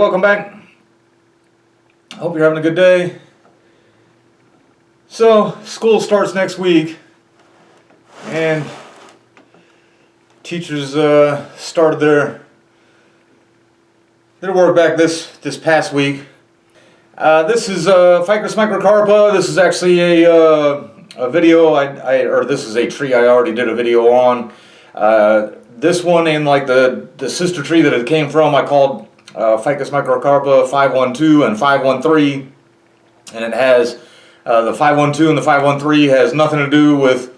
welcome back. Hope you're having a good day. So, school starts next week, and teachers started their work back this past week. This is Ficus Microcarpa. This is actually a video or this is a tree I already did a video on. This one and like the sister tree that it came from, I called Ficus Microcarpa 512 and 513, and it has the 512 and the 513 has nothing to do with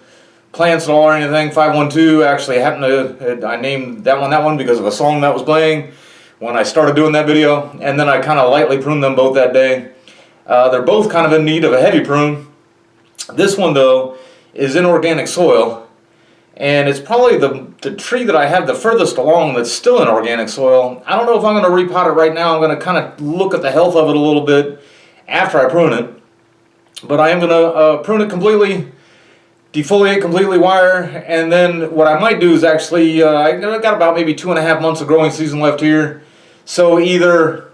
plants at all or anything. 512 actually happened to, I named that one because of a song that was playing when I started doing that video, and then I kind of lightly pruned them both that day. They're both kind of in need of a heavy prune. This one though is in organic soil, and it's probably the tree that I have the furthest along that's still in organic soil. I don't know if I'm going to repot it right now. I'm going to kind of look at the health of it a little bit after I prune it. But I am going to prune it completely, defoliate completely, wire, and then what I might do is actually, I got about maybe 2.5 months of growing season left here. So either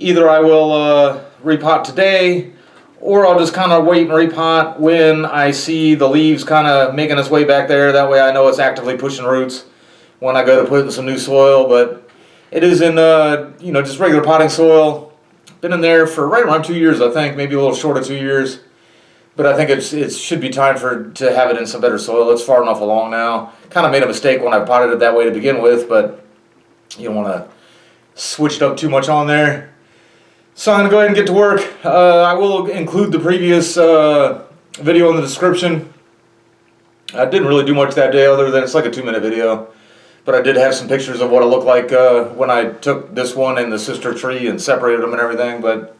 I will repot today, or I'll just kind of wait and repot when I see the leaves kind of making its way back there. That way I know it's actively pushing roots when I go to put in some new soil. But it is in just regular potting soil. Been in there for right around 2 years, I think, maybe a little short of 2 years. But I think it should be time to have it in some better soil. It's far enough along now. Kind of made a mistake when I potted it that way to begin with, but you don't want to switch it up too much on there. So I'm going to go ahead and get to work. I will include the previous video in the description. I didn't really do much that day other than it's like a 2-minute video. But I did have some pictures of what it looked like when I took this one and the sister tree and separated them and everything. But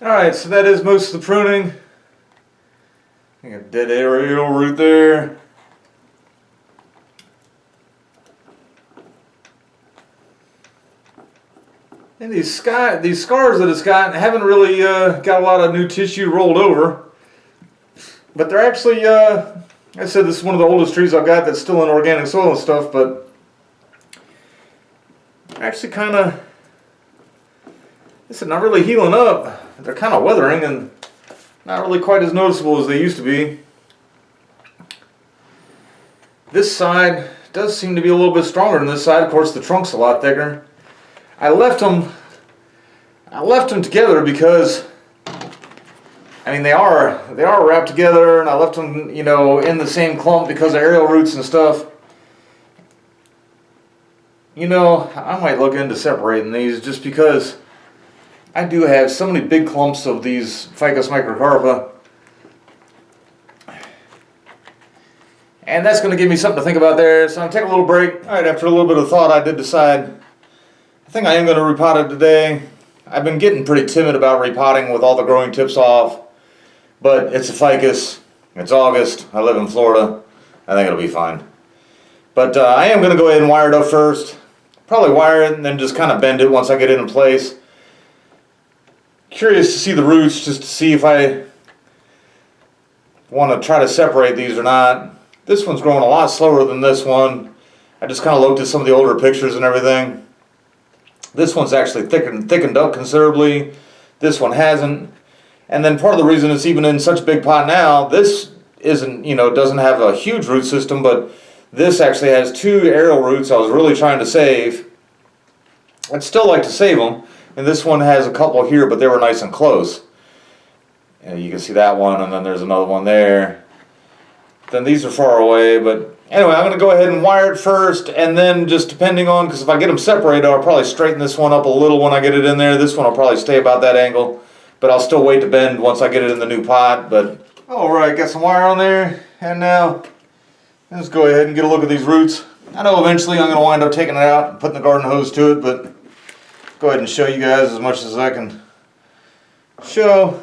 alright, so that is most of the pruning. I got a dead aerial root there. And these scars that it's got haven't really got a lot of new tissue rolled over. But they're actually, like I said, this is one of the oldest trees I've got that's still in organic soil and stuff, but actually kind of, it's not really healing up. They're kind of weathering and not really quite as noticeable as they used to be. This side does seem to be a little bit stronger than this side. Of course, the trunk's a lot thicker. I left them together because, I mean, they are wrapped together, and I left them, in the same clump because of aerial roots and stuff. I might look into separating these just because I do have so many big clumps of these Ficus Microcarpa, and that's going to give me something to think about there. So I'm taking a little break. Alright, after a little bit of thought, I did decide I think I am going to repot it today. I've been getting pretty timid about repotting with all the growing tips off, but it's a ficus. It's August. I live in Florida. I think it'll be fine. But I am going to go ahead and wire it up first. Probably wire it and then just kind of bend it once I get it in place. Curious to see the roots, just to see if I want to try to separate these or not. This one's growing a lot slower than this one. I just kind of looked at some of the older pictures and everything. This one's actually thickened up considerably. This one hasn't. And then part of the reason it's even in such a big pot now, this isn't, doesn't have a huge root system, but this actually has 2 aerial roots I was really trying to save. I'd still like to save them. And this one has a couple here, but they were nice and close. And you can see that one, and then there's another one there. Then these are far away, but anyway, I'm going to go ahead and wire it first, and then just depending on, because if I get them separated, I'll probably straighten this one up a little when I get it in there. This one will probably stay about that angle, but I'll still wait to bend once I get it in the new pot. But alright, got some wire on there, and now let's go ahead and get a look at these roots. I know eventually I'm going to wind up taking it out and putting the garden hose to it, but go ahead and show you guys as much as I can show.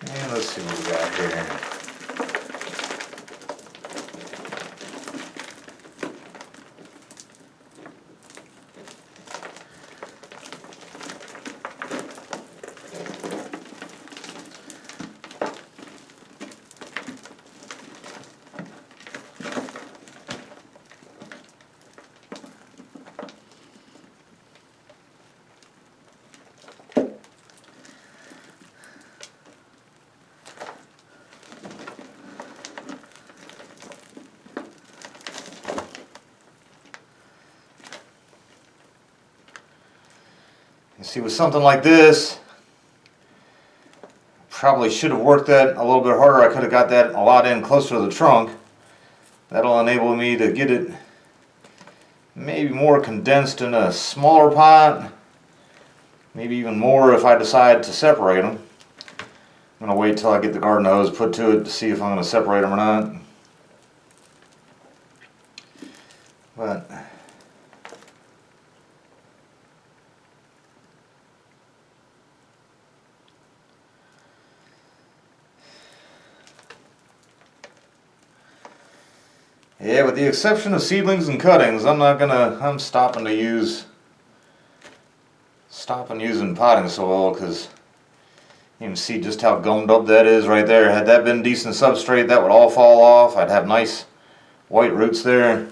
And let's see what we got here. You see, with something like this, probably should have worked that a little bit harder. I could have got that a lot in closer to the trunk. That'll enable me to get it maybe more condensed in a smaller pot. Maybe even more if I decide to separate them. I'm going to wait till I get the garden hose put to it to see if I'm going to separate them or not. But yeah, with the exception of seedlings and cuttings, I'm stopping using potting soil, because you can see just how gummed up that is right there. Had that been decent substrate, that would all fall off. I'd have nice white roots there.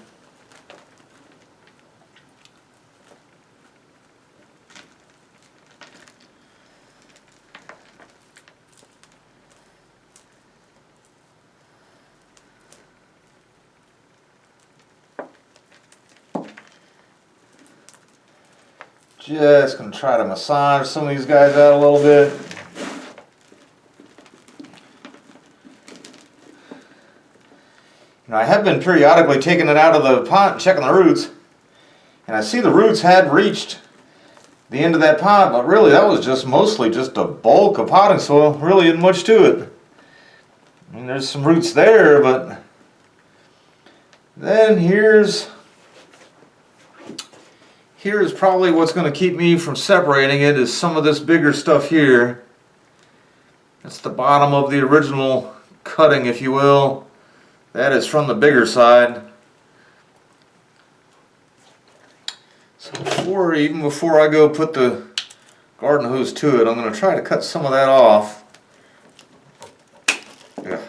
Just going to try to massage some of these guys out a little bit. I have been periodically taking it out of the pot and checking the roots. And I see the roots had reached the end of that pot, but really that was just mostly just a bulk of potting soil. Really isn't much to it. I mean, there's some roots there, but then here's probably what's going to keep me from separating it, is some of this bigger stuff here. That's the bottom of the original cutting, if you will. That is from the bigger side. So even before I go put the garden hose to it, I'm going to try to cut some of that off. Yeah.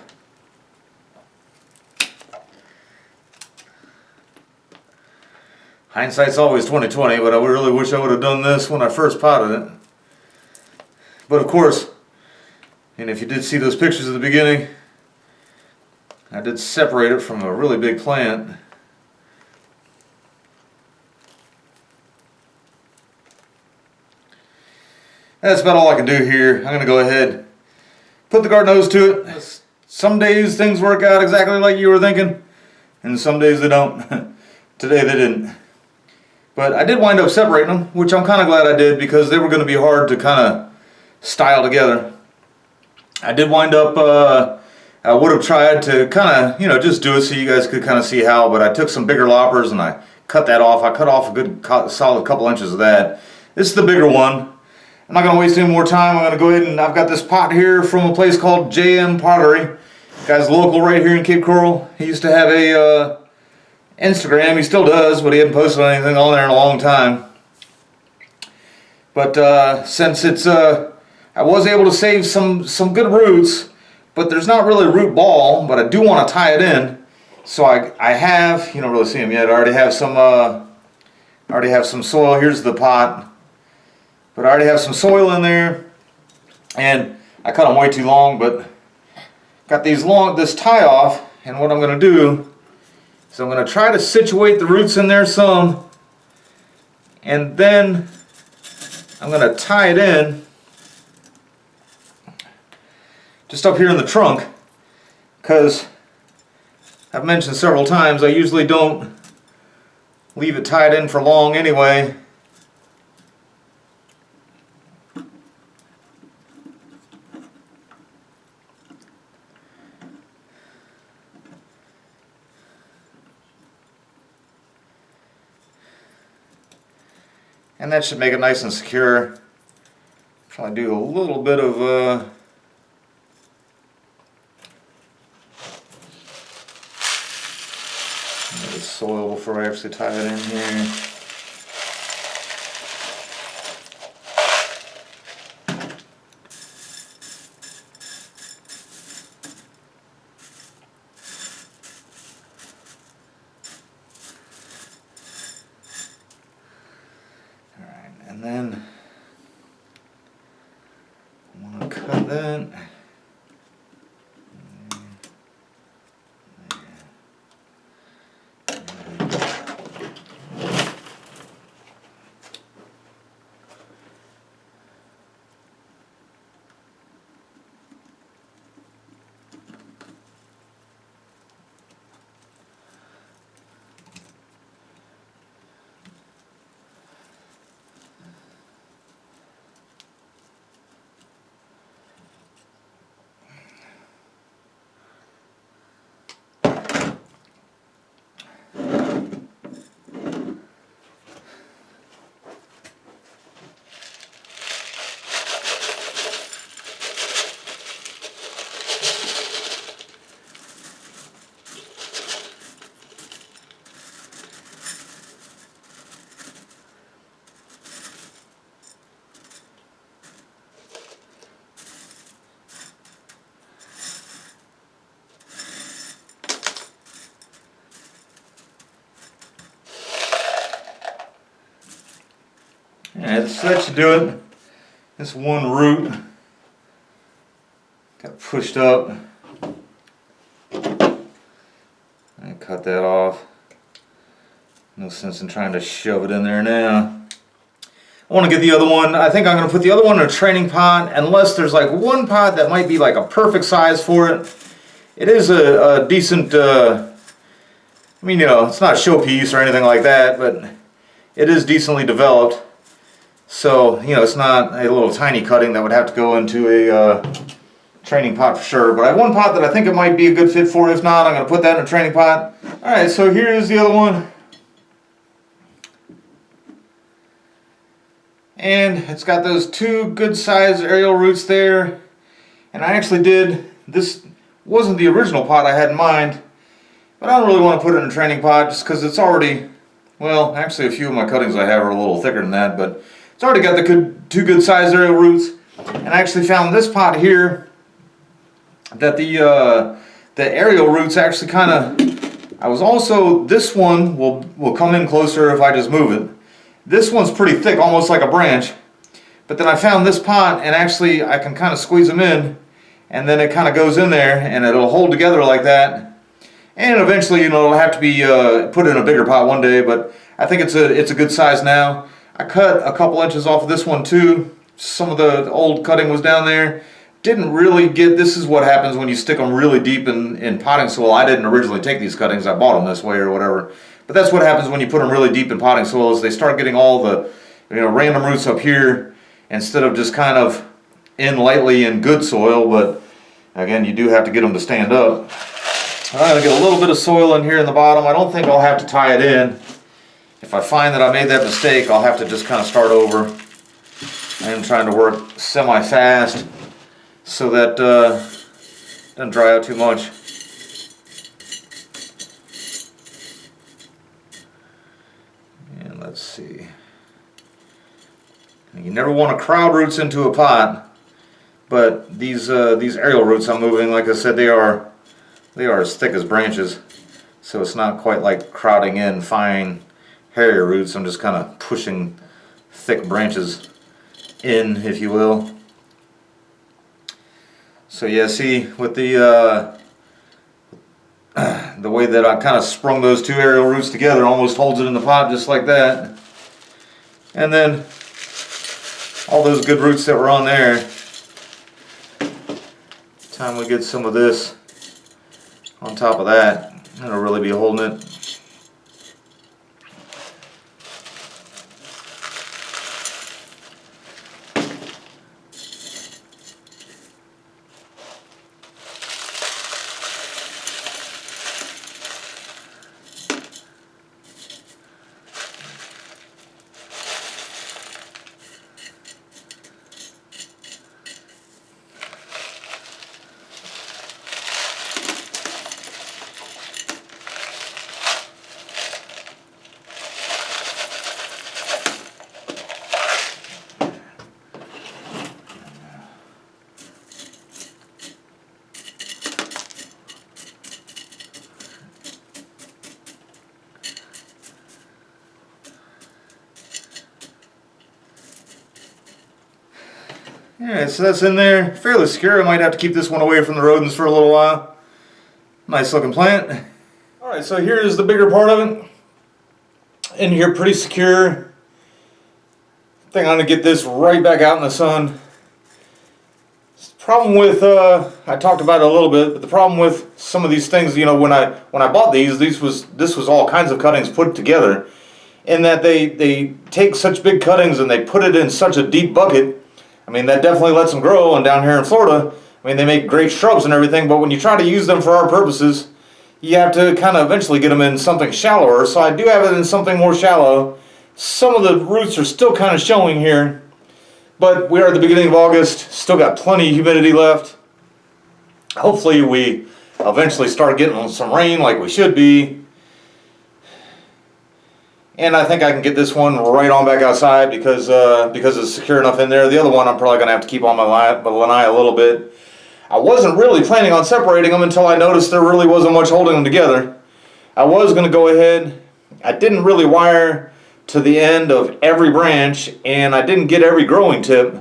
Hindsight's always 20/20, but I really wish I would have done this when I first potted it. But of course, and if you did see those pictures at the beginning, I did separate it from a really big plant. That's about all I can do here. I'm going to go ahead, put the garden hose to it. Some days things work out exactly like you were thinking, and some days they don't. Today they didn't. But I did wind up separating them, which I'm kind of glad I did, because they were going to be hard to kind of style together. I did wind up, I would have tried to kind of, just do it so you guys could kind of see how, but I took some bigger loppers and I cut that off. I cut off a good solid couple inches of that. This is the bigger one. I'm not going to waste any more time. I'm going to go ahead and I've got this pot here from a place called JM Pottery. Guy's local right here in Cape Coral. He used to have a Instagram. He still does, but he hadn't posted anything on there in a long time. But since it's I was able to save some good roots, but there's not really a root ball, but I do want to tie it in. So I have, you don't really see them yet. I already have some soil. Here's the pot. But I already have some soil in there, and I cut them way too long, but got this tie off, and what I'm going to do is I'm going to try to situate the roots in there some, and then I'm going to tie it in just up here in the trunk, because I've mentioned several times I usually don't leave it tied in for long anyway. And that should make it nice and secure. Try to do a little bit of soil before I actually tie it in here. And then I'm going to cut that. Alright, so that should do it. This one root got pushed up. I cut that off. No sense in trying to shove it in there now. I want to get the other one. I think I'm going to put the other one in a training pot, unless there's like one pot that might be like a perfect size for it. It is a decent, I mean, you know, it's not a showpiece or anything like that, but it is decently developed. So, you know, it's not a little tiny cutting that would have to go into a training pot for sure. But I have one pot that I think it might be a good fit for. If not, I'm going to put that in a training pot. Alright, so here's the other one. And it's got those two good sized aerial roots there. And I actually did, this wasn't the original pot I had in mind. But I don't really want to put it in a training pot just because it's already, well, actually a few of my cuttings I have are a little thicker than that. But it's already got the two good sized aerial roots. And I actually found this pot here that the aerial roots actually kind of, I was also, this one will come in closer if I just move it. This one's pretty thick, almost like a branch. But then I found this pot, and actually I can kind of squeeze them in, and then it kind of goes in there, and it'll hold together like that. And eventually, you know, it'll have to be put in a bigger pot one day, but I think it's a good size now. I cut a couple inches off of this one too. Some of the old cutting was down there. Didn't really get, this is what happens when you stick them really deep in potting soil. I didn't originally take these cuttings, I bought them this way or whatever. But that's what happens when you put them really deep in potting soil, is they start getting all the, you know, random roots up here instead of just kind of in lightly in good soil. But again, you do have to get them to stand up. I'm going to get a little bit of soil in here in the bottom. I don't think I'll have to tie it in. If I find that I made that mistake, I'll have to just kind of start over. I am trying to work semi-fast so that Doesn't dry out too much. And let's see. You never want to crowd roots into a pot, but these aerial roots I'm moving, like I said, they are as thick as branches, so it's not quite like crowding in fine hairy roots. I'm just kind of pushing thick branches in, if you will. So yeah, see, with the way that I kind of sprung those two aerial roots together, almost holds it in the pot just like that. And then all those good roots that were on there, time we get some of this on top of that, it'll really be holding it. Alright, so that's in there, fairly secure. I might have to keep this one away from the rodents for a little while. Nice looking plant. Alright, so here's the bigger part of it. In here, pretty secure. I think I'm going to get this right back out in the sun. The problem with, I talked about it a little bit, but the problem with some of these things, you know, when I bought these this was all kinds of cuttings put together, in that they take such big cuttings and they put it in such a deep bucket. I mean, that definitely lets them grow, and down here in Florida, I mean, they make great shrubs and everything, but when you try to use them for our purposes, you have to kind of eventually get them in something shallower. So I do have it in something more shallow. Some of the roots are still kind of showing here, but we are at the beginning of August, still got plenty of humidity left. Hopefully we eventually start getting some rain like we should be. And I think I can get this one right on back outside because it's secure enough in there. The other one I'm probably going to have to keep on my lanai a little bit. I wasn't really planning on separating them until I noticed there really wasn't much holding them together. I was going to go ahead. I didn't really wire to the end of every branch, and I didn't get every growing tip.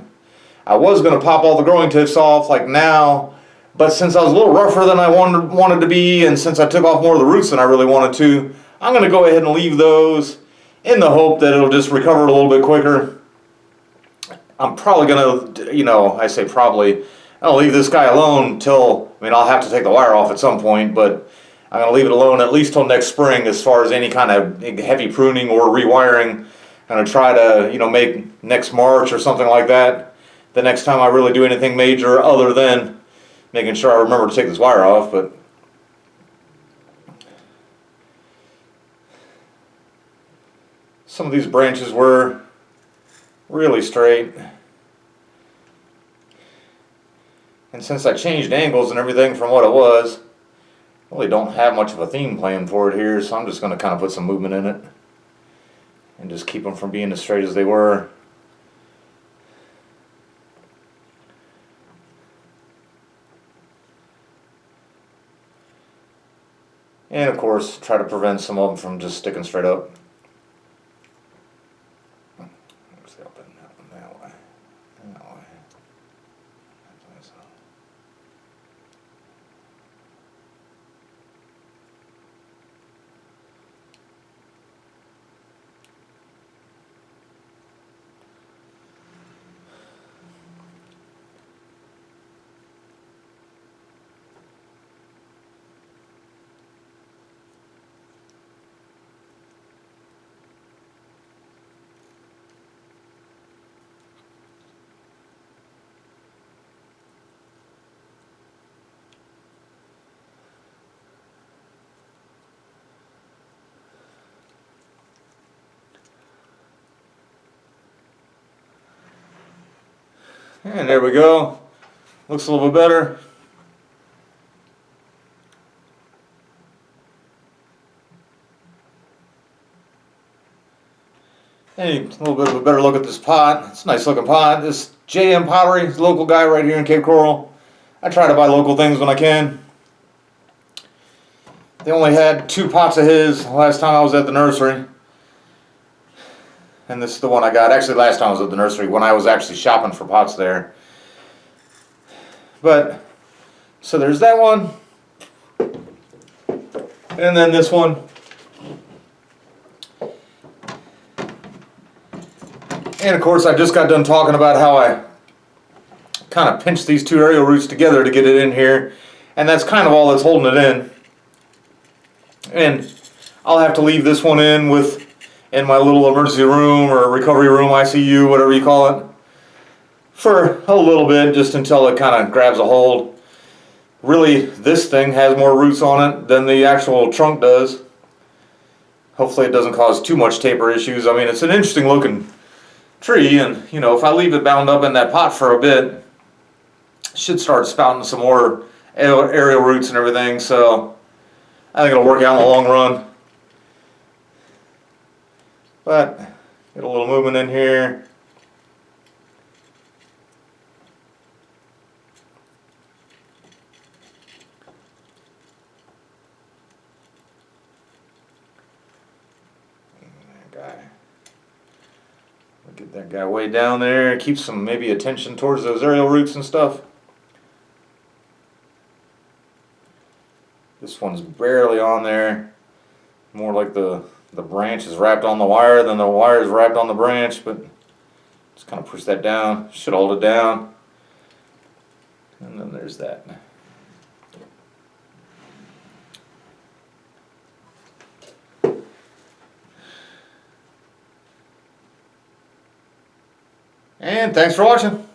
I was going to pop all the growing tips off like now, but since I was a little rougher than I wanted to be, and since I took off more of the roots than I really wanted to, I'm going to go ahead and leave those in the hope that it'll just recover a little bit quicker. I'm probably going to, you know, I say probably, I'll leave this guy alone till, I mean, I'll have to take the wire off at some point, but I'm going to leave it alone at least till next spring as far as any kind of heavy pruning or rewiring. I'm going to try to, you know, make next March or something like that the next time I really do anything major, other than making sure I remember to take this wire off. But some of these branches were really straight, and since I changed angles and everything from what it was, I really don't have much of a theme planned for it here, so I'm just going to kind of put some movement in it and just keep them from being as straight as they were. And of course, try to prevent some of them from just sticking straight up. And there we go. Looks a little bit better. Hey, a little bit of a better look at this pot. It's a nice looking pot. This JM Pottery is a local guy right here in Cape Coral. I try to buy local things when I can. They only had 2 pots of his last time I was at the nursery. And this is the one I got. Actually, last time I was at the nursery when I was actually shopping for pots there. But, so there's that one. And then this one. And of course, I just got done talking about how I kind of pinched these 2 aerial roots together to get it in here. And that's kind of all that's holding it in. And I'll have to leave this one in my little emergency room or recovery room, ICU, whatever you call it, for a little bit, just until it kind of grabs a hold. Really, this thing has more roots on it than the actual trunk does. Hopefully it doesn't cause too much taper issues. I mean, it's an interesting looking tree, and you know, if I leave it bound up in that pot for a bit, it should start spouting some more aerial roots and everything, so I think it'll work out in the long run. But get a little movement in here. Get that guy way down there. Keep some maybe attention towards those aerial roots and stuff. This one's barely on there. More like the branch is wrapped on the wire than the wire is wrapped on the branch, but just kind of push that down. Should hold it down. And then there's that. And thanks for watching.